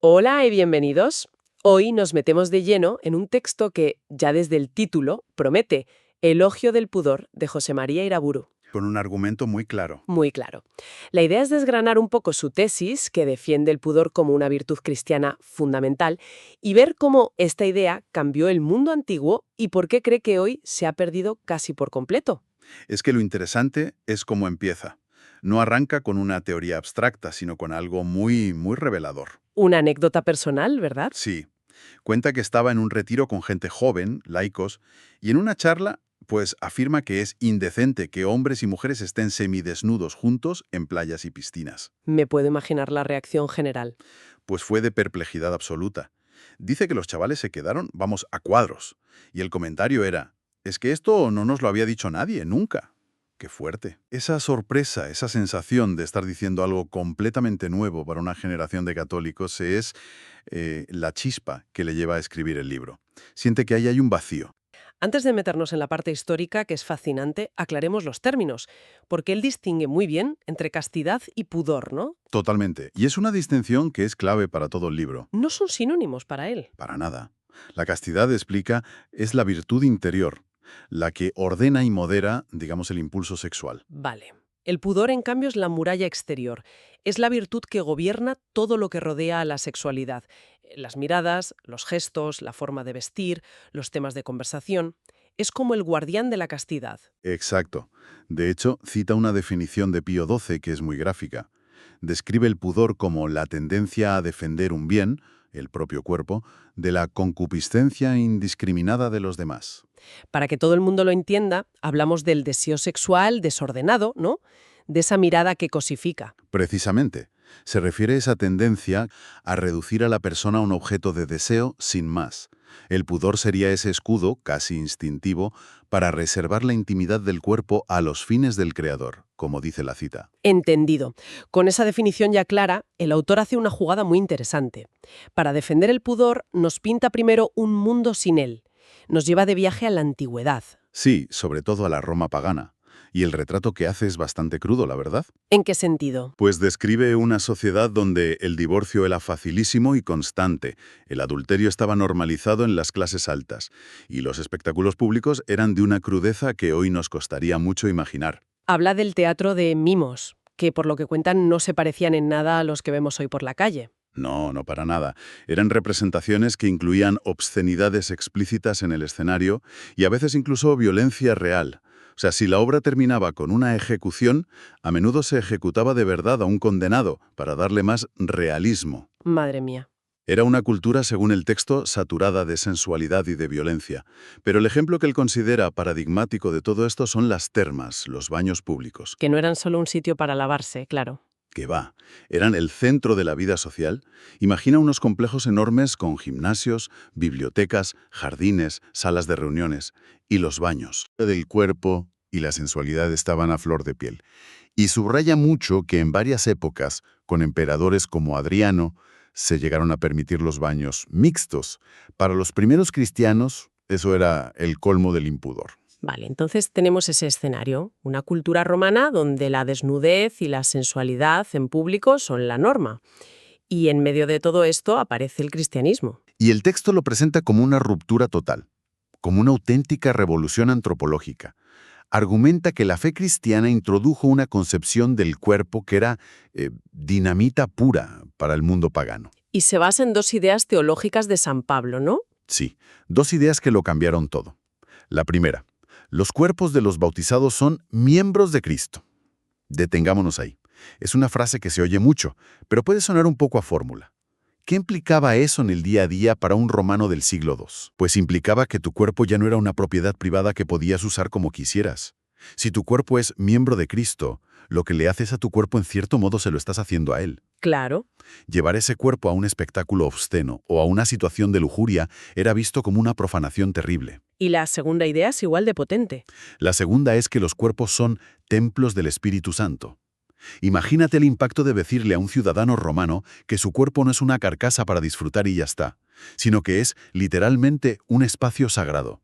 Hola y bienvenidos. Hoy nos metemos de lleno en un texto que, ya desde el título, promete Elogio del pudor de José María Iraburu. Con un argumento muy claro. Muy claro. La idea es desgranar un poco su tesis, que defiende el pudor como una virtud cristiana fundamental, y ver cómo esta idea cambió el mundo antiguo y por qué cree que hoy se ha perdido casi por completo. Es que lo interesante es cómo empieza. No arranca con una teoría abstracta, sino con algo muy revelador. Una anécdota personal, ¿verdad? Sí, cuenta que estaba en un retiro con gente joven, laicos, y en una charla, pues afirma que es indecente que hombres y mujeres estén semidesnudos juntos en playas y piscinas. Me puedo imaginar la reacción general. Pues fue de perplejidad absoluta. Dice que los chavales se quedaron, vamos, a cuadros. Y el comentario era, es que esto no nos lo había dicho nadie, nunca. Qué fuerte. Esa sorpresa, esa sensación de estar diciendo algo completamente nuevo para una generación de católicos es la chispa que le lleva a escribir el libro. Siente que ahí hay un vacío. Antes de meternos en la parte histórica, que es fascinante, aclaremos los términos, porque él distingue muy bien entre castidad y pudor, ¿no? Totalmente. Y es una distinción que es clave para todo el libro. No son sinónimos para él. Para nada. La castidad, explica, es la virtud interior, la que ordena y modera, digamos, el impulso sexual. Vale. El pudor, en cambio, es la muralla exterior. Es la virtud que gobierna todo lo que rodea a la sexualidad. Las miradas, los gestos, la forma de vestir, los temas de conversación. Es como el guardián de la castidad. Exacto. De hecho, cita una definición de Pío XII que es muy gráfica. Describe el pudor como la tendencia a defender un bien, el propio cuerpo, de la concupiscencia indiscriminada de los demás. Para que todo el mundo lo entienda, hablamos del deseo sexual desordenado, ¿no? De esa mirada que cosifica. Precisamente, se refiere esa tendencia a reducir a la persona a un objeto de deseo sin más. El pudor sería ese escudo, casi instintivo, para reservar la intimidad del cuerpo a los fines del Creador, como dice la cita. Entendido. Con esa definición ya clara, el autor hace una jugada muy interesante. Para defender el pudor, nos pinta primero un mundo sin él. Nos lleva de viaje a la antigüedad. Sí, sobre todo a la Roma pagana. Y el retrato que hace es bastante crudo, la verdad. ¿En qué sentido? Pues describe una sociedad donde el divorcio era facilísimo y constante, el adulterio estaba normalizado en las clases altas, y los espectáculos públicos eran de una crudeza que hoy nos costaría mucho imaginar. Habla del teatro de mimos, que por lo que cuentan no se parecían en nada a los que vemos hoy por la calle. No, no para nada. Eran representaciones que incluían obscenidades explícitas en el escenario y a veces incluso violencia real. O sea, si la obra terminaba con una ejecución, a menudo se ejecutaba de verdad a un condenado para darle más realismo. Madre mía. Era una cultura, según el texto, saturada de sensualidad y de violencia. Pero el ejemplo que él considera paradigmático de todo esto son las termas, los baños públicos. Que no eran solo un sitio para lavarse, claro. Que va, eran el centro de la vida social. Imagina unos complejos enormes con gimnasios, bibliotecas, jardines, salas de reuniones y los baños. Del cuerpo y la sensualidad estaban a flor de piel. Y subraya mucho que en varias épocas, con emperadores como Adriano, se llegaron a permitir los baños mixtos. Para los primeros cristianos, eso era el colmo del impudor. Vale, entonces tenemos ese escenario, una cultura romana donde la desnudez y la sensualidad en público son la norma. Y en medio de todo esto aparece el cristianismo. Y el texto lo presenta como una ruptura total, como una auténtica revolución antropológica. Argumenta que la fe cristiana introdujo una concepción del cuerpo que era dinamita pura para el mundo pagano. Y se basa en dos ideas teológicas de San Pablo, ¿no? Sí, dos ideas que lo cambiaron todo. La primera, los cuerpos de los bautizados son miembros de Cristo. Detengámonos ahí. Es una frase que se oye mucho, pero puede sonar un poco a fórmula. ¿Qué implicaba eso en el día a día para un romano del siglo II? Pues implicaba que tu cuerpo ya no era una propiedad privada que podías usar como quisieras. Si tu cuerpo es miembro de Cristo, lo que le haces a tu cuerpo en cierto modo se lo estás haciendo a Él. Claro. Llevar ese cuerpo a un espectáculo obsceno o a una situación de lujuria era visto como una profanación terrible. Y la segunda idea es igual de potente. La segunda es que los cuerpos son templos del Espíritu Santo. Imagínate el impacto de decirle a un ciudadano romano que su cuerpo no es una carcasa para disfrutar y ya está, sino que es literalmente un espacio sagrado,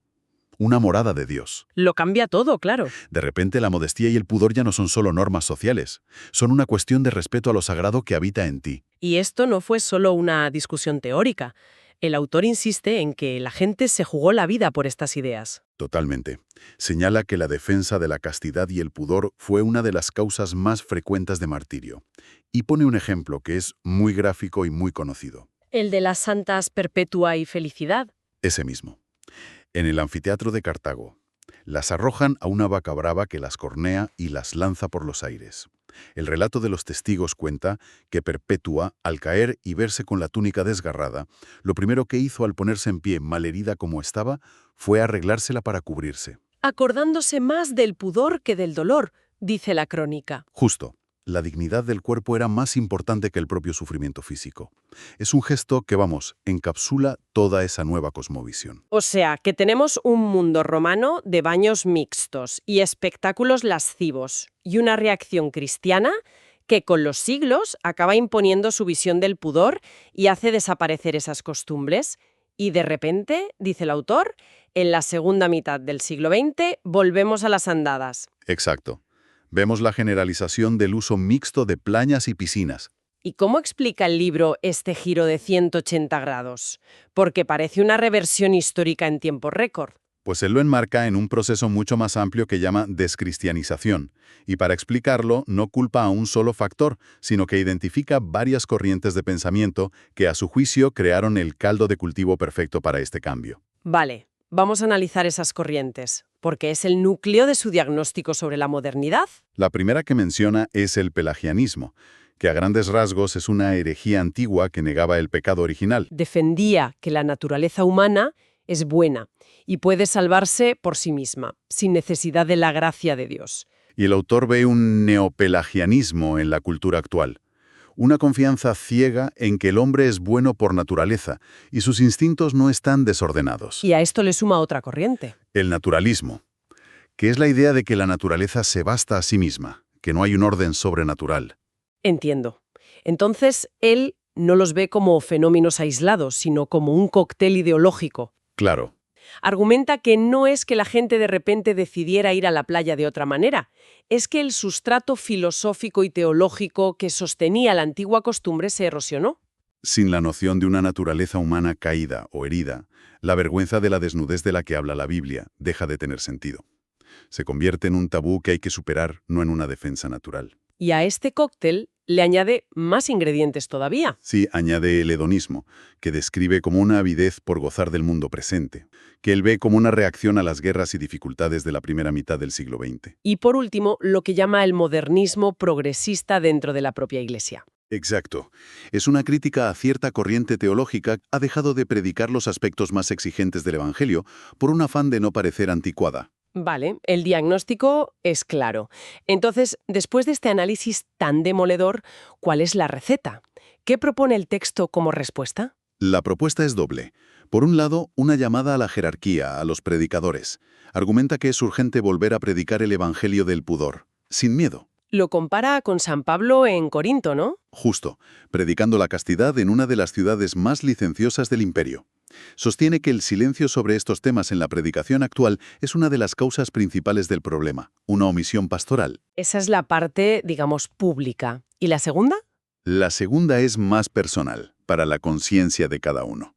una morada de Dios. Lo cambia todo, claro. De repente la modestia y el pudor ya no son solo normas sociales, son una cuestión de respeto a lo sagrado que habita en ti. Y esto no fue solo una discusión teórica. El autor insiste en que la gente se jugó la vida por estas ideas. Totalmente. Señala que la defensa de la castidad y el pudor fue una de las causas más frecuentes de martirio. Y pone un ejemplo que es muy gráfico y muy conocido. El de las santas Perpetua y Felicidad. Ese mismo. En el anfiteatro de Cartago, las arrojan a una vaca brava que las cornea y las lanza por los aires. El relato de los testigos cuenta que Perpetua, al caer y verse con la túnica desgarrada, lo primero que hizo al ponerse en pie, malherida como estaba, fue arreglársela para cubrirse. Acordándose más del pudor que del dolor, dice la crónica. Justo. La dignidad del cuerpo era más importante que el propio sufrimiento físico. Es un gesto que, encapsula toda esa nueva cosmovisión. O sea, que tenemos un mundo romano de baños mixtos y espectáculos lascivos, y una reacción cristiana que con los siglos acaba imponiendo su visión del pudor y hace desaparecer esas costumbres. Y de repente, dice el autor, en la segunda mitad del siglo XX volvemos a las andadas. Exacto. Vemos la generalización del uso mixto de playas y piscinas. ¿Y cómo explica el libro este giro de 180 grados? Porque parece una reversión histórica en tiempo récord. Pues él lo enmarca en un proceso mucho más amplio que llama descristianización, y para explicarlo no culpa a un solo factor, sino que identifica varias corrientes de pensamiento que a su juicio crearon el caldo de cultivo perfecto para este cambio. Vale, vamos a analizar esas corrientes, porque es el núcleo de su diagnóstico sobre la modernidad. La primera que menciona es el pelagianismo, que a grandes rasgos es una herejía antigua que negaba el pecado original. Defendía que la naturaleza humana es buena y puede salvarse por sí misma, sin necesidad de la gracia de Dios. Y el autor ve un neopelagianismo en la cultura actual. Una confianza ciega en que el hombre es bueno por naturaleza y sus instintos no están desordenados. Y a esto le suma otra corriente. El naturalismo, que es la idea de que la naturaleza se basta a sí misma, que no hay un orden sobrenatural. Entiendo. Entonces, él no los ve como fenómenos aislados, sino como un cóctel ideológico. Claro, Argumenta que no es que la gente de repente decidiera ir a la playa de otra manera, es que el sustrato filosófico y teológico que sostenía la antigua costumbre se erosionó. sin la noción de una naturaleza humana caída o herida, la vergüenza de la desnudez de la que habla la Biblia deja de tener sentido. Se convierte en un tabú que hay que superar, no en una defensa natural. Y a este cóctel le añade más ingredientes todavía. Sí, añade el hedonismo, que describe como una avidez por gozar del mundo presente, que él ve como una reacción a las guerras y dificultades de la primera mitad del siglo XX. Y por último, lo que llama el modernismo progresista dentro de la propia Iglesia. Exacto. Es una crítica a cierta corriente teológica que ha dejado de predicar los aspectos más exigentes del Evangelio por un afán de no parecer anticuada. Vale, el diagnóstico es claro. Entonces, después de este análisis tan demoledor, ¿cuál es la receta? ¿Qué propone el texto como respuesta? La propuesta es doble. Por un lado, una llamada a la jerarquía, a los predicadores. Argumenta que es urgente volver a predicar el Evangelio del pudor, sin miedo. Lo compara con San Pablo en Corinto, ¿no? Justo, predicando la castidad en una de las ciudades más licenciosas del imperio. Sostiene que el silencio sobre estos temas en la predicación actual es una de las causas principales del problema, una omisión pastoral. Esa es la parte, digamos, pública. ¿Y la segunda? La segunda es más personal, para la conciencia de cada uno.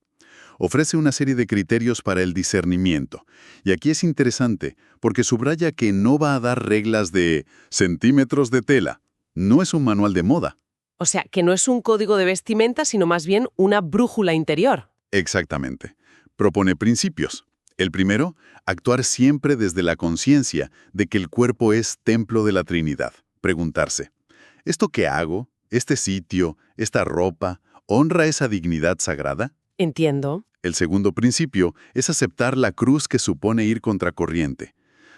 Ofrece una serie de criterios para el discernimiento. Y aquí es interesante, porque subraya que no va a dar reglas de centímetros de tela. No es un manual de moda. O sea, que no es un código de vestimenta, sino más bien una brújula interior. Exactamente. Propone principios. El primero, actuar siempre desde la conciencia de que el cuerpo es templo de la Trinidad. Preguntarse, ¿esto que hago, este sitio, esta ropa, honra esa dignidad sagrada? Entiendo. El segundo principio es aceptar la cruz que supone ir contracorriente.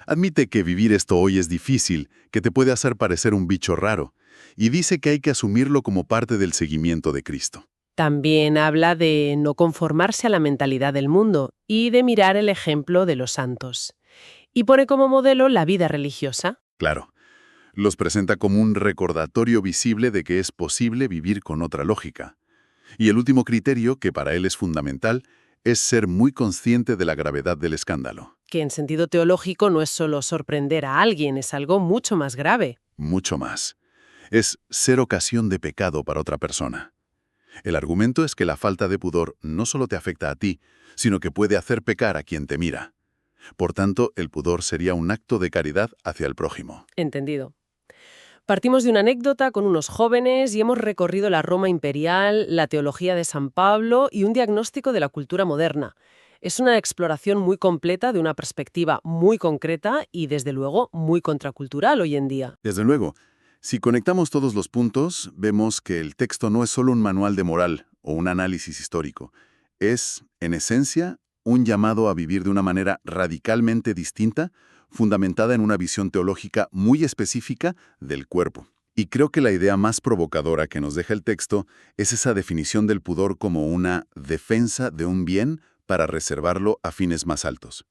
Admite que vivir esto hoy es difícil, que te puede hacer parecer un bicho raro, y dice que hay que asumirlo como parte del seguimiento de Cristo. También habla de no conformarse a la mentalidad del mundo y de mirar el ejemplo de los santos. Y pone como modelo la vida religiosa. Claro, los presenta como un recordatorio visible de que es posible vivir con otra lógica. Y el último criterio, que para él es fundamental, es ser muy consciente de la gravedad del escándalo. Que en sentido teológico no es solo sorprender a alguien, es algo mucho más grave. Mucho más. Es ser ocasión de pecado para otra persona. El argumento es que la falta de pudor no solo te afecta a ti, sino que puede hacer pecar a quien te mira. Por tanto, el pudor sería un acto de caridad hacia el prójimo. Entendido. Partimos de una anécdota con unos jóvenes y hemos recorrido la Roma imperial, la teología de San Pablo y un diagnóstico de la cultura moderna. Es una exploración muy completa de una perspectiva muy concreta y, desde luego, muy contracultural hoy en día. Desde luego, si conectamos todos los puntos, vemos que el texto no es solo un manual de moral o un análisis histórico. Es, en esencia, un llamado a vivir de una manera radicalmente distinta, fundamentada en una visión teológica muy específica del cuerpo. Y creo que la idea más provocadora que nos deja el texto es esa definición del pudor como una defensa de un bien para reservarlo a fines más altos.